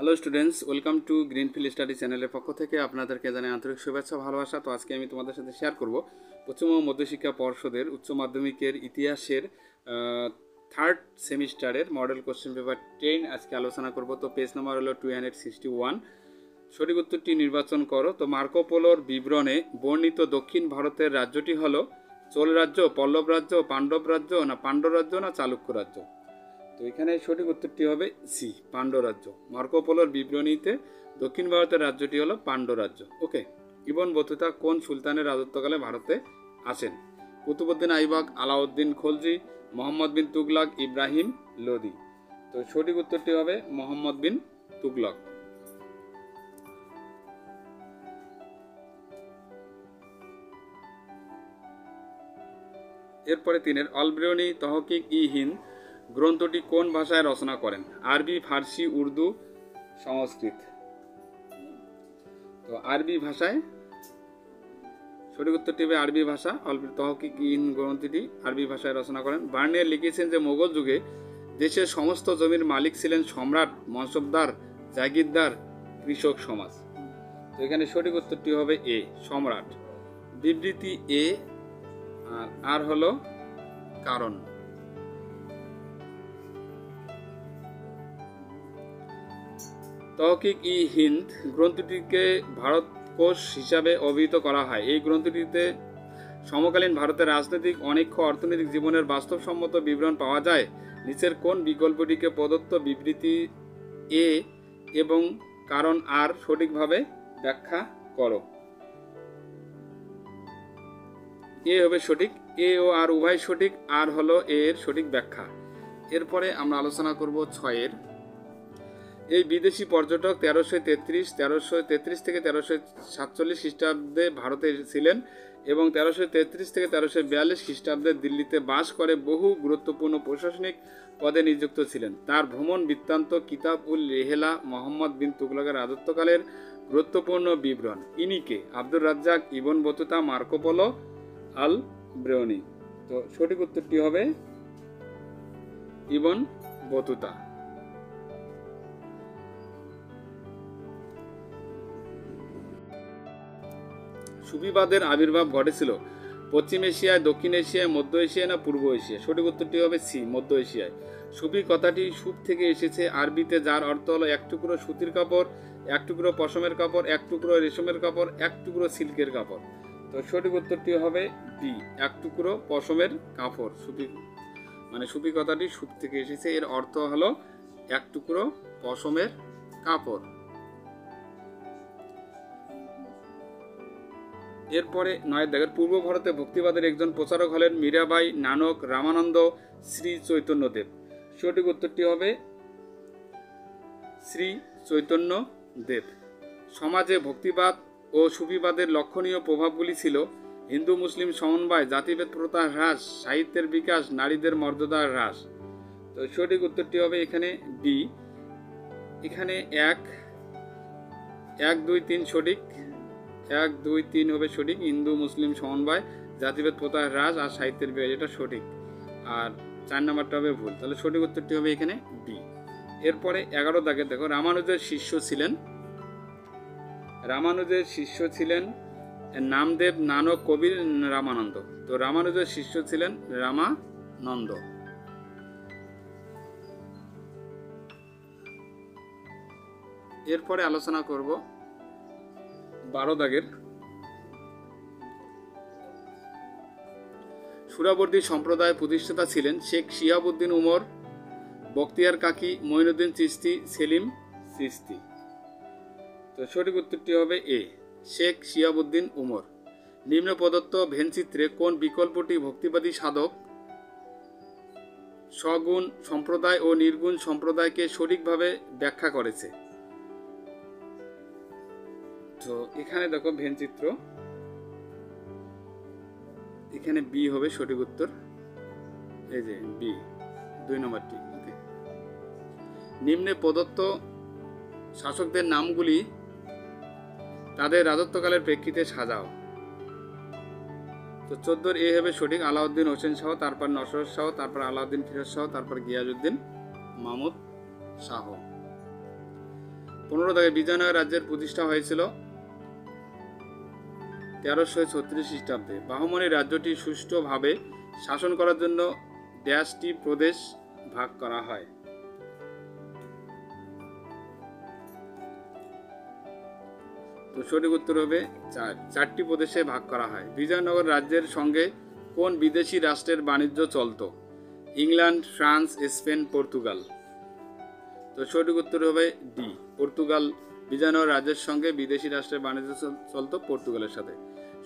Hello students, welcome to greenfield study চ্যানেলের পক্ষ থেকে আপনাদেরকে জানাই আন্তরিক শুভেচ্ছা ভালোবাসা। তো আজকে আমি তোমাদের সাথে শেয়ার করব পশ্চিমবঙ্গ মধ্যশিক্ষা পর্ষদের উচ্চ মাধ্যমিকের ইতিহাসের থার্ড সেমিস্টারের মডেল কোশ্চেন পেপার 10 আজকে আলোচনা করব। তো পেজ নাম্বার হলো 261। সঠিক উত্তরটি নির্বাচন করো। তো মার্কো পোলোর বিবরণে বর্ণিত দক্ষিণ ভারতের রাজ্যটি হলো চোল রাজ্য, পল্লব রাজ্য, পাণ্ডব রাজ্য, না পাণ্ডব রাজ্য, না চালুক্য রাজ্য। তো এখানে সঠিক উত্তরটি হবে সি, পাণ্ড্য রাজ্য। মার্কো পোলোর বিবরণীতে দক্ষিণ ভারতের রাজ্যটি হলো পাণ্ড্য রাজ্য। ওকে। ইবন বতুতা কোন সুলতানের রাজত্বকালে ভারতে আসেন? কুতুবউদ্দিন আইবক, আলাউদ্দিন খলজি, মোহাম্মদ বিন তুগলক, ইব্রাহিম লোদি। তো সঠিক উত্তরটি হবে মোহাম্মদ বিন তুগলক। এরপরে তিনের অলবেরনি তহকিক ই হিন্দ গ্রন্থটি কোন ভাষায় রচনা করেন? আরবি, ফার্সি, উর্দু, সংস্কৃত। তো আরবি ভাষায় সঠিক উত্তরটি হবে আরবি ভাষা। তহকিক ই হিন্দ গ্রন্থটি আরবি ভাষায় রচনা করেন। বার্নিয়ার লিখেছেন যে মোগল যুগে দেশের সমস্ত জমির মালিক ছিলেন সম্রাট, মনসবদার, জাগিরদার, কৃষক সমাজ। তো এখানে সঠিক উত্তরটি হবে এ, সম্রাট। বিবৃতি এ আর হলো কারণ। তহকিক ই হিন্দ গ্রন্থটিকে ভারত কোষ হিসাবে অভিহিত করা হয়। এই গ্রন্থটিতে সমকালীন ভারতের রাজনৈতিক, অনিক্ষ, অর্থনৈতিক জীবনের বাস্তবসম্মত বিবরণ পাওয়া যায়। নিচের কোন বিকল্পটিকে প্রদত্ত বিবৃতি এ এবং কারণ আর সঠিকভাবে ব্যাখ্যা করো? এ হবে সঠিক, এ ও আর উভয় সঠিক, আর হলো এর সঠিক ব্যাখ্যা। এরপরে আমরা আলোচনা করব 6-এর। এই বিদেশি পর্যটক 1333 থেকে 1347 খ্রিস্টাব্দে ভারতে ছিলেন এবং 1333 থেকে 1342 খ্রিস্টাব্দে দিল্লিতে বাস করে বহু গুরুত্বপূর্ণ প্রশাসনিক পদে নিযুক্ত ছিলেন। তার ভ্রমণ বৃত্তান্ত কিতাব উল রেহেলা মোহাম্মদ বিন তুগলকের রাজত্বকালের গুরুত্বপূর্ণ বিবরণ। ইনিকে Abdur Razzaq, Ibn Battuta, Marco Polo, Al Biruni. তো সঠিক উত্তরটি হবে ইবন বতুতা। সুফিবাদের আবির্ভাব ঘটেছিল পশ্চিম এশিয়ায়, দক্ষিণ এশিয়ায়, মধ্য এশিয়ায়, না পূর্ব এশিয়ায়? সঠিক উত্তরটি হবে সি, মধ্য এশিয়ায়। সুফি কথাটি সুপ থেকে এসেছে আরবিতে, যার অর্থ হলো এক টুকরো সুতির কাপড়, এক টুকরো পশমের কাপড়, এক টুকরো রেশমের কাপড়, এক টুকরো সিল্কের কাপড়। তো সঠিক উত্তরটি হবে বি, এক টুকরো পশমের কাপড়। সুফি মানে সুফি কথাটি সুপ থেকে এসেছে, এর অর্থ হলো এক টুকরো পশমের কাপড়। এরপরে 9 দেখেন, পূর্ব ভারতে ভক্তিবাদের একজন প্রচারক হলেন মীরাবাই, নানক, রামানন্দ, শ্রী চৈতন্যদেব। সঠিক উত্তরটি হবে শ্রী চৈতন্যদেব। সমাজে ভক্তিবাদ ও সুফিবাদের লক্ষণীয় প্রভাবগুলি ছিল হিন্দু মুসলিম সমন্বয়, জাতিভেদ প্রথা হ্রাস, সাহিত্যের বিকাশ, নারীদের মর্যাদার হ্রাস। তো সঠিক উত্তরটি হবে এখানে বি। এখানে 1, 2, 3 সঠিক, 1, 2, 3 হবে সঠিক। হিন্দু মুসলিম সমন্বয়, জাতিভেদ প্রথা হ্রাস আর সাহিত্যের বিকাশ, এটা সঠিক। আর 4 নম্বরটা হবে ভুল। তাহলে সঠিক উত্তরটি হবে এখানে বি। এরপরে 11 দাগে দেখো, রামানুজের শিষ্য ছিলেন নামদেব, নানক, কবির, রামানন্দ। তো রামানুজের শিষ্য ছিলেন রামানন্দ। এরপরে আলোচনা করব 12 দাগের। সুরাবর্দী সম্প্রদায় প্রতিষ্ঠাতা ছিলেন শেখ শিহাবুদ্দিন উমর, বখতিয়ার কাকি, মঈনুদ্দিন চিশতি, সেলিম চিশতি। তো সঠিক উত্তরটি হবে এ, শেখ শিহাবুদ্দিন উমর। নিম্ন প্রদত্ত ভেনচিত্রে কোন বিকল্পটি ভক্তিবাদী সাধক সগুণ সম্প্রদায় ও নির্গুণ সম্প্রদায়কে সঠিকভাবে ব্যাখ্যা করেছে? তো এখানে দেখো ভেনচিত্র, এখানে বি হবে সঠিক উত্তর। এই যে বি, 2 নম্বরটি। নিম্নে প্রদত্ত শাসকদের নামগুলি তাদের রাজত্বকালের প্রেক্ষিতে সাজাও। তো 14 এ হবে সঠিক, আলাউদ্দিন হোসেন শাহ, তারপর নসর শাহ, তারপর আলাউদ্দিন ফিরোজ শাহ, তারপর গিয়াসউদ্দিন মাহমুদ শাহ। 15 দাগে বিজয়নগর রাজ্যের প্রতিষ্ঠা হয়েছিল 1336 খ্রিস্টাব্দে। বাহমনি রাজ্যটি সুষ্ঠুভাবে শাসন করার জন্য ড্যাশটি প্রদেশ ভাগ করা হয়। তো সঠিক উত্তর হবে চারটি প্রদেশে ভাগ করা হয়। বিজয়নগর রাজ্যের সঙ্গে কোন বিদেশি রাষ্ট্রের বাণিজ্য চলত? England, France, Spain, Portugal. তো সঠিক উত্তর হবে ডি, পর্তুগাল। বিজয়নগর রাজ্যের সঙ্গে বিদেশি রাষ্ট্রের বাণিজ্য চলত পর্তুগালের সাথে।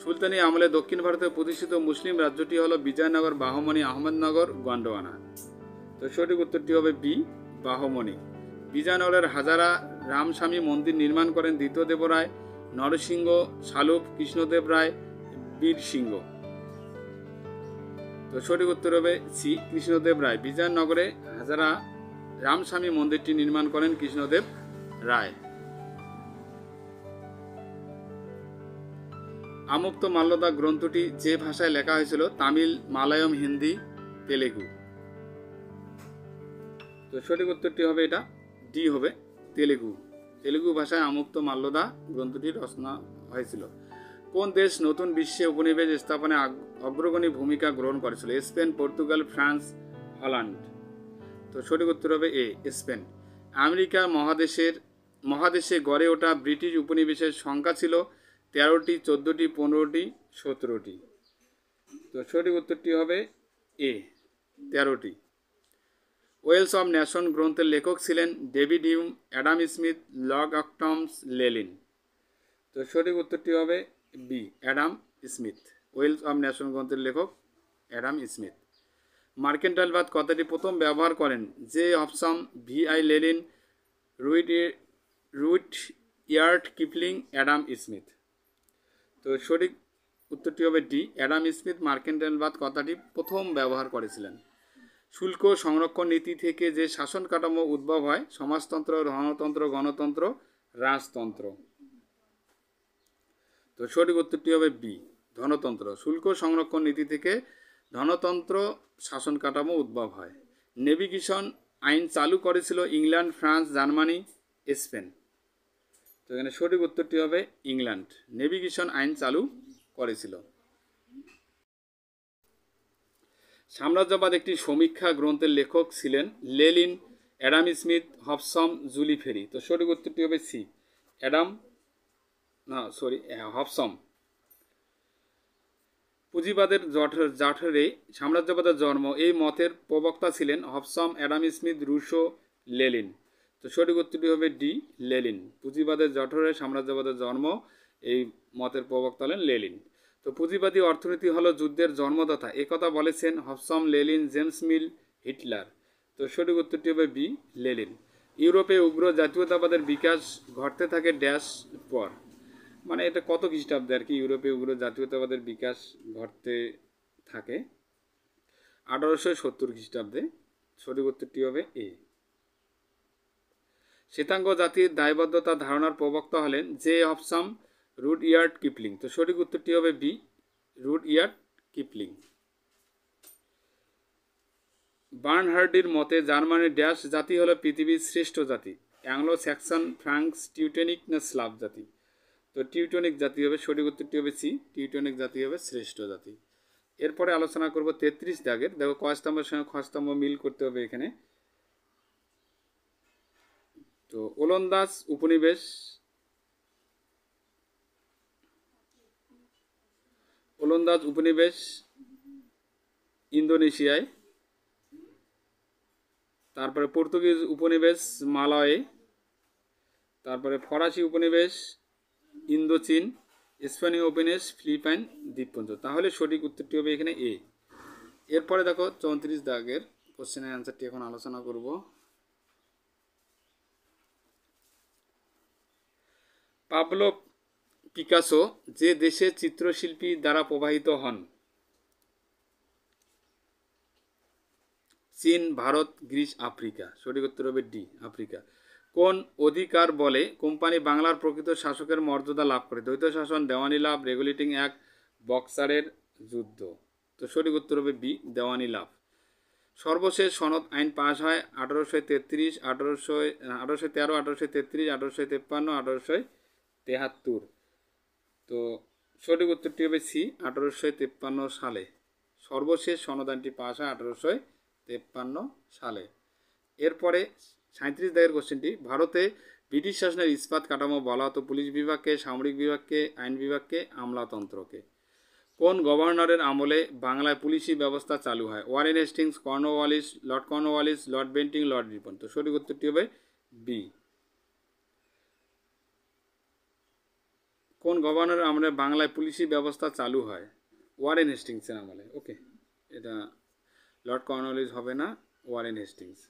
সুলতানি আমলে দক্ষিণ ভারতে প্রতিষ্ঠিত মুসলিম রাজ্যটি হল বিজয়নগর, বাহমনি, আহমেদনগর, গন্ডোয়ানা। তো সঠিক উত্তরটি হবে বি, বাহমনি। বিজয়নগরের হাজারা রামস্বামী মন্দির নির্মাণ করেন দ্বিতীয় দেবরায়, নরসিংহ, শালুপ, কৃষ্ণদেব রায়, বীর সিংহ। তো সঠিক উত্তর হবে সি, কৃষ্ণদেব রায়। বিজয়নগরে হাজারা রামস্বামী মন্দিরটি নির্মাণ করেন কৃষ্ণদেব রায়। আমুক্ত মাল্যদা গ্রন্থটি যে ভাষায় লেখা হয়েছিল? তামিল, মালয়ালম, হিন্দি, তেলেগু। তো সঠিক উত্তরটি হবে এটা ডি হবে তেলেগু। তেলেগু ভাষায় আমুক্ত মাল্যদা গ্রন্থটি রচনা হয়েছিল। কোন দেশ নতুন বিশ্বে উপনিবেশ স্থাপনে অগ্রগণী ভূমিকা গ্রহণ করেছিল? Spain, Portugal, France, Holland. তো সঠিক উত্তর হবে এ, স্পেন। আমেরিকা মহাদেশে গড়ে ওঠা ব্রিটিশ উপনিবেশের সংখ্যা ছিল 13টি, 14টি, 15টি, 17টি। তো সঠিক উত্তরটি হবে এ, 13টি। ওয়েলস অব নেশন গ্রন্থের লেখক ছিলেন David Hume, Adam Smith, lord অক্টমস, লেলিন। তো সঠিক উত্তরটি হবে B, Adam Smith. Wealth of nation গ্রন্থের লেখক অ্যাডাম স্মিথ। মার্কেন্টাইলবাদ কথাটি প্রথম ব্যবহার করেন J Hobson, V I. Lenin, Rudyard Kipling, Adam Smith. তো সঠিক উত্তরটি হবে ডি, অ্যাডাম স্মিথ মার্কেন্টাইলবাদ কথাটি প্রথম ব্যবহার করেছিলেন। শুল্ক সংরক্ষণ নীতি থেকে যে শাসন কাঠামো উদ্ভব হয়? সমাজতন্ত্র, ধনতন্ত্র, গণতন্ত্র, রাজতন্ত্র। তো সঠিক উত্তরটি হবে বি, ধনতন্ত্র। শুল্ক সংরক্ষণ নীতি থেকে ধনতন্ত্র শাসন কাঠামো উদ্ভব হয়। নেভিগেশন আইন চালু করেছিল ইংল্যান্ড, ফ্রান্স, জার্মানি, স্পেন। তো এখানে সঠিক উত্তরটি হবে ইংল্যান্ড। নেভিগেশন আইন চালু করেছিল। সাম্রাজ্যবাদ একটি সমীক্ষা গ্রন্থের লেখক ছিলেন Lenin, Adam Smith, Hobson, Jules Ferry. তো সঠিক উত্তরটি হবে সি, হবসন। পুঁজিবাদের জঠরে সাম্রাজ্যবাদের জন্ম, এই মতের প্রবক্তা ছিলেন Hobson, Adam Smith, Rousseau, Lenin. তো সঠিক উত্তরটি হবে ডি, লেনিন। পুঁজিবাদের জঠরে সাম্রাজ্যবাদের জন্ম, এই মতের প্রবক্তা হলেন লেনিন। তো পুঁজিবাদী অর্থনীতি হলো যুদ্ধের জন্মদাতা, একথা বলেছেন Hobson, Lenin, James Mill, Hitler. তো সঠিক উত্তরটি হবে বি, লেনিন। ইউরোপে উগ্র জাতীয়তাবাদের বিকাশ ঘটতে থাকে ড্যাশ পর। মানে এটা কত খ্রিস্টাব্দে আর কি ইউরোপে উগ্র জাতীয়তাবাদের বিকাশ ঘটতে থাকে? 1870 খ্রিস্টাব্দে। সঠিক উত্তরটি হবে এ। শ্বেতাঙ্গ জাতির দায়বদ্ধতা ধারণার প্রবক্তা হলেন জে হবসন, রুডইয়ার্ড কিপলিং। তো সঠিক উত্তরটি হবে বি, রুডইয়ার্ড কিপলিং। বার্নহার্ডির মতে জার্মানির ড্যাশ জাতি হলো পৃথিবীর শ্রেষ্ঠ জাতি? অ্যাংলো স্যাক্সন, ফ্রাঙ্কস, টিউটনিক না স্লাভ জাতি? তো টিউটনিক জাতি হবে। সঠিক উত্তরটি হবে সি, টিউটনিক জাতি হবে শ্রেষ্ঠ জাতি। এরপরে আলোচনা করব 33 দাগের। দেখো ক স্তম্ভের সঙ্গে খ স্তম্ভ মিল করতে হবে এখানে। তো ওলন্দাজ উপনিবেশ ইন্দোনেশিয়ায়, তারপরে পর্তুগিজ উপনিবেশ মালয়ে, তারপরে ফরাসি উপনিবেশ ইন্দোচীন, স্পেনীয় উপনিবেশ ফিলিপাইন দ্বীপপুঞ্জ। তাহলে সঠিক উত্তরটি হবে এখানে এ। এরপরে দেখো 34 দাগের কোশ্চেনের অ্যান্সারটি এখন আলোচনা করব। পাবলো পিকাসো যে দেশে চিত্রশিল্পী দ্বারা প্রভাবিত হন? চীন, ভারত, গ্রিস, আফ্রিকা। সঠিক উত্তর হবে ডি, আফ্রিকা। কোন অধিকার বলে কোম্পানি বাংলার প্রকৃত শাসকের মর্যাদা লাভ করে? দ্বৈত শাসন, দেওয়ানি লাভ, রেগুলেটিং অ্যাক্ট, বক্সারের যুদ্ধ। তো সঠিক উত্তর হবে বি, দেওয়ানি লাভ। সর্বশেষ সনদ আইন পাশ হয় 1833, 1813, 1833, 1853, 1873। তো সঠিক উত্তরটি হবে সি, 1853 সালে সর্বশেষ সনদ আইনটি পাশ হয় 1853 সালে। এরপরে 37 দাগের কোশ্চেনটি, ভারতে ব্রিটিশ শাসনের ইস্পাত কাঠামো বলা হতো পুলিশ বিভাগকে, সামরিক বিভাগকে, আইন বিভাগকে, আমলাতন্ত্রকে। কোন গভর্নরের আমলে বাংলায় পুলিশি ব্যবস্থা চালু হয়? Warren Hastings, Cornwallis, Lord Bentinck, Lord Ripon. তো সঠিক উত্তরটি হবে বি। কোন গভর্নরের আমলে বাংলায় পুলিশি ব্যবস্থা চালু হয়? ওয়ারেন হেস্টিংসের আমলে। ওকে, এটা লর্ড কর্নওয়ালিস হবে না, ওয়ারেন হেস্টিংস।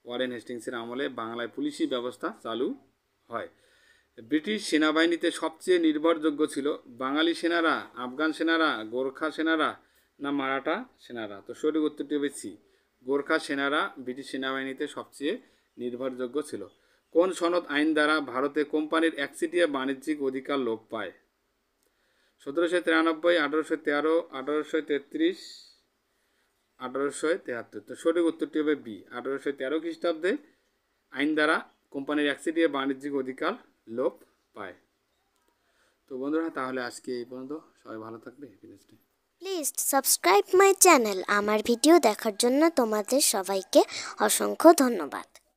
ওয়ারেন হেস্টিংসের আমলে বাংলায় পুলিশি ব্যবস্থা চালু হয়। ব্রিটিশ সেনাবাহিনীতে সবচেয়ে নির্ভরযোগ্য ছিল বাঙালি সেনারা, আফগান সেনারা, গোর্খা সেনারা, না মারাঠা সেনারা? তো সঠিক উত্তরটি হবে সি, গোর্খা সেনারা ব্রিটিশ সেনাবাহিনীতে সবচেয়ে নির্ভরযোগ্য ছিল। কোন সনদ আইন দ্বারা ভারতে কোম্পানির একচেটিয়া বাণিজ্যিক অধিকার লোপ পায়? 1793, 1813, 1833, 1873। তো সঠিক উত্তরটি হবে বি, 1813 খ্রিস্টাব্দে আইন দ্বারা কোম্পানির একচেটিয়া বাণিজ্যিক অধিকার লোপ পায়। তো বন্ধুরা, তাহলে আজকে এই পর্যন্ত। সবাই ভালো থাকবে। Please subscribe my channel. আমার ভিডিও দেখার জন্য তোমাদের সবাইকে অসংখ্য ধন্যবাদ।